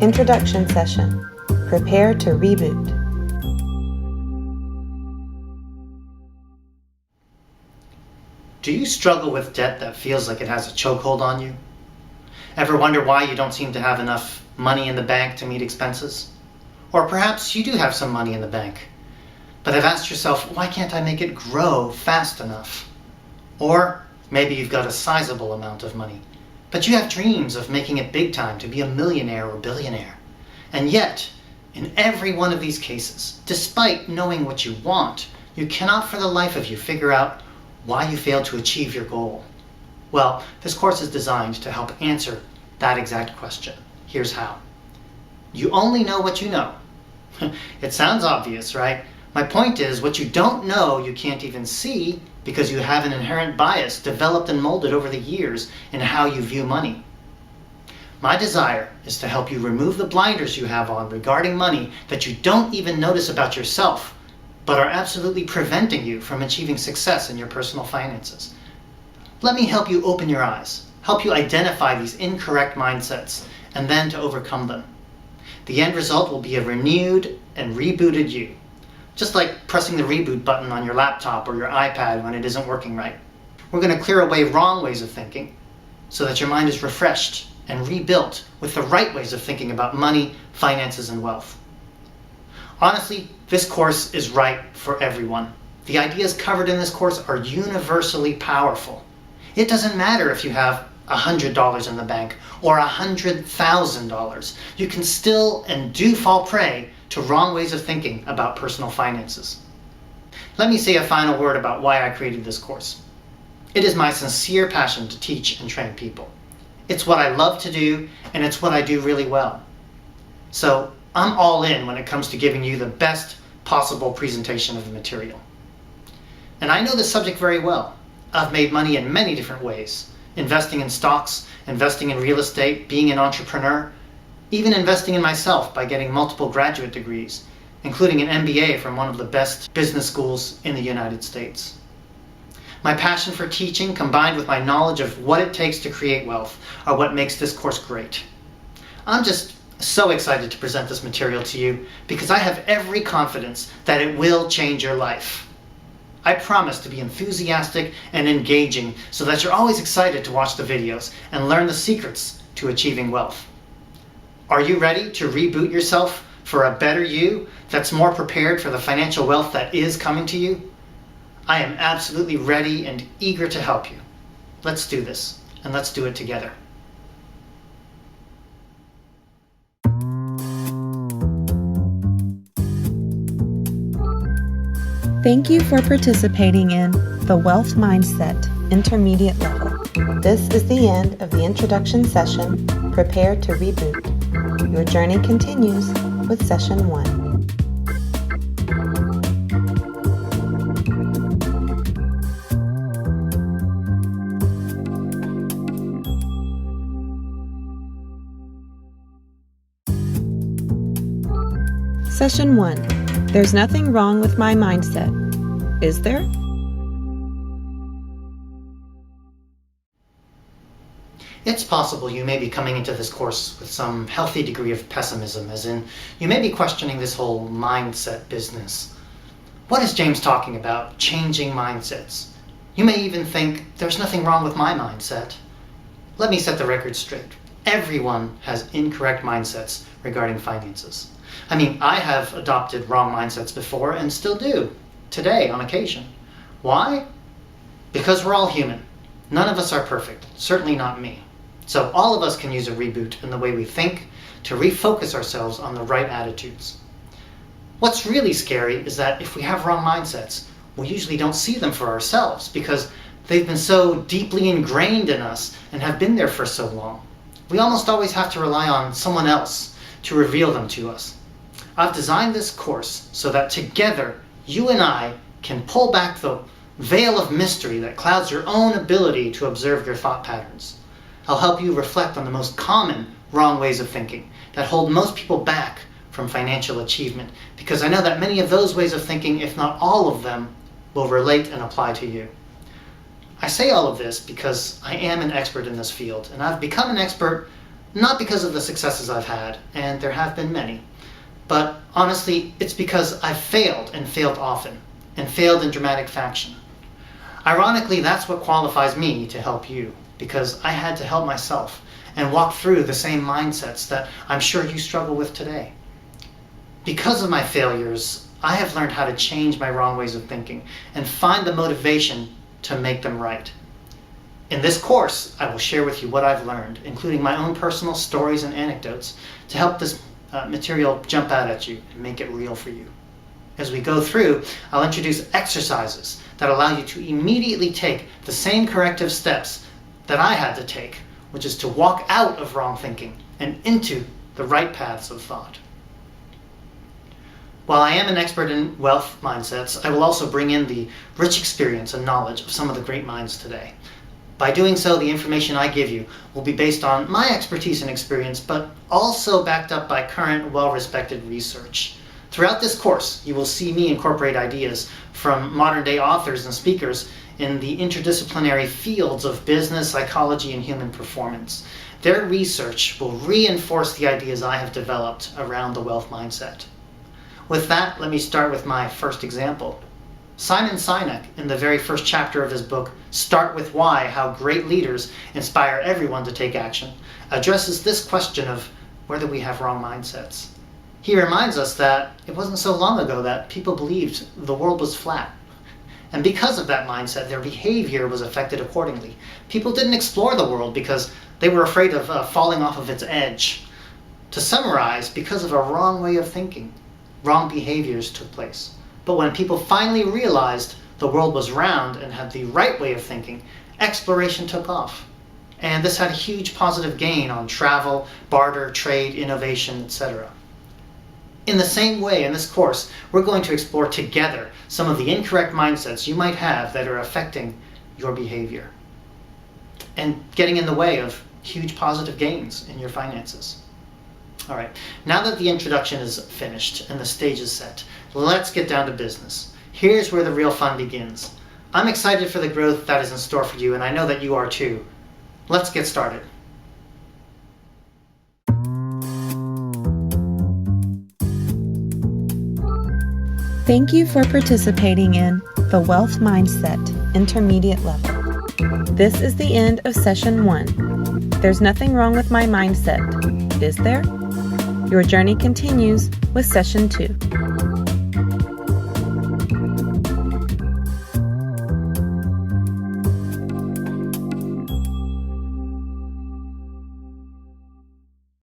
Introduction Session. Prepare to reboot. Do you struggle with debt that feels like it has a chokehold on you? Ever wonder why you don't seem to have enough money in the bank to meet expenses? Or perhaps you do have some money in the bank, but have asked yourself, why can't I make it grow fast enough? Or maybe you've got a sizable amount of money, but you have dreams of making it big time to be a millionaire or billionaire. And yet, in every one of these cases, despite knowing what you want, you cannot for the life of you figure out why you failed to achieve your goal. Well, this course is designed to help answer that exact question. Here's how. You only know what you know. It sounds obvious, right? My point is, what you don't know you can't even see because you have an inherent bias developed and molded over the years in how you view money. My desire is to help you remove the blinders you have on regarding money that you don't even notice about yourself, but are absolutely preventing you from achieving success in your personal finances. Let me help you open your eyes, help you identify these incorrect mindsets, and then to overcome them. The end result will be a renewed and rebooted you, just like pressing the reboot button on your laptop or your iPad when it isn't working right. We're going to clear away wrong ways of thinking so that your mind is refreshed and rebuilt with the right ways of thinking about money, finances, and wealth. Honestly, this course is right for everyone. The ideas covered in this course are universally powerful. It doesn't matter if you have $100 in the bank or $100,000. You can still and do fall prey to wrong ways of thinking about personal finances. Let me say a final word about why I created this course. It is my sincere passion to teach and train people. It's what I love to do, and it's what I do really well. So I'm all in when it comes to giving you the best possible presentation of the material. And I know this subject very well. I've made money in many different ways. Investing in stocks, investing in real estate, being an entrepreneur, even investing in myself by getting multiple graduate degrees, including an MBA from one of the best business schools in the United States. My passion for teaching combined with my knowledge of what it takes to create wealth are what makes this course great. I'm just so excited to present this material to you because I have every confidence that it will change your life. I promise to be enthusiastic and engaging so that you're always excited to watch the videos and learn the secrets to achieving wealth. Are you ready to reboot yourself for a better you that's more prepared for the financial wealth that is coming to you? I am absolutely ready and eager to help you. Let's do this, and let's do it together. Thank you for participating in the Wealth Mindset Intermediate Level. This is the end of the introduction session. Prepare to reboot. Your journey continues with Session 1. Session 1. There's nothing wrong with my mindset. Is there? It's possible you may be coming into this course with some healthy degree of pessimism, as in, you may be questioning this whole mindset business. What is James talking about? Changing mindsets. You may even think, there's nothing wrong with my mindset. Let me set the record straight. Everyone has incorrect mindsets regarding finances. I mean, I have adopted wrong mindsets before and still do, today on occasion. Why? Because we're all human. None of us are perfect, certainly not me. So all of us can use a reboot in the way we think to refocus ourselves on the right attitudes. What's really scary is that if we have wrong mindsets, we usually don't see them for ourselves because they've been so deeply ingrained in us and have been there for so long. We almost always have to rely on someone else to reveal them to us. I've designed this course so that together, you and I can pull back the veil of mystery that clouds your own ability to observe your thought patterns. I'll help you reflect on the most common wrong ways of thinking that hold most people back from financial achievement, because I know that many of those ways of thinking, if not all of them, will relate and apply to you. I say all of this because I am an expert in this field, and I've become an expert not because of the successes I've had, and there have been many, but honestly, it's because I've failed and failed often, and failed in dramatic fashion. Ironically, that's what qualifies me to help you, because I had to help myself and walk through the same mindsets that I'm sure you struggle with today. Because of my failures, I have learned how to change my wrong ways of thinking and find the motivation to make them right. In this course, I will share with you what I've learned, including my own personal stories and anecdotes, to help this material jump out at you and make it real for you. As we go through, I'll introduce exercises that allow you to immediately take the same corrective steps that I had to take, which is to walk out of wrong thinking and into the right paths of thought. While I am an expert in wealth mindsets, I will also bring in the rich experience and knowledge of some of the great minds today. By doing so, the information I give you will be based on my expertise and experience, but also backed up by current, well-respected research. Throughout this course, you will see me incorporate ideas from modern-day authors and speakers in the interdisciplinary fields of business, psychology, and human performance. Their research will reinforce the ideas I have developed around the wealth mindset. With that, let me start with my first example. Simon Sinek, in the very first chapter of his book, Start With Why: How Great Leaders Inspire Everyone to Take Action, addresses this question of whether we have wrong mindsets. He reminds us that it wasn't so long ago that people believed the world was flat. And because of that mindset, their behavior was affected accordingly. People didn't explore the world because they were afraid of falling off of its edge. To summarize, because of a wrong way of thinking, wrong behaviors took place. But when people finally realized the world was round and had the right way of thinking, exploration took off. And this had a huge positive gain on travel, barter, trade, innovation, etc. In the same way, in this course, we're going to explore together some of the incorrect mindsets you might have that are affecting your behavior and getting in the way of huge positive gains in your finances. All right, now that the introduction is finished and the stage is set, let's get down to business. Here's where the real fun begins. I'm excited for the growth that is in store for you, and I know that you are too. Let's get started. Thank you for participating in the Wealth Mindset Intermediate Level. This is the end of Session 1. There's nothing wrong with my mindset, is there? Your journey continues with Session 2.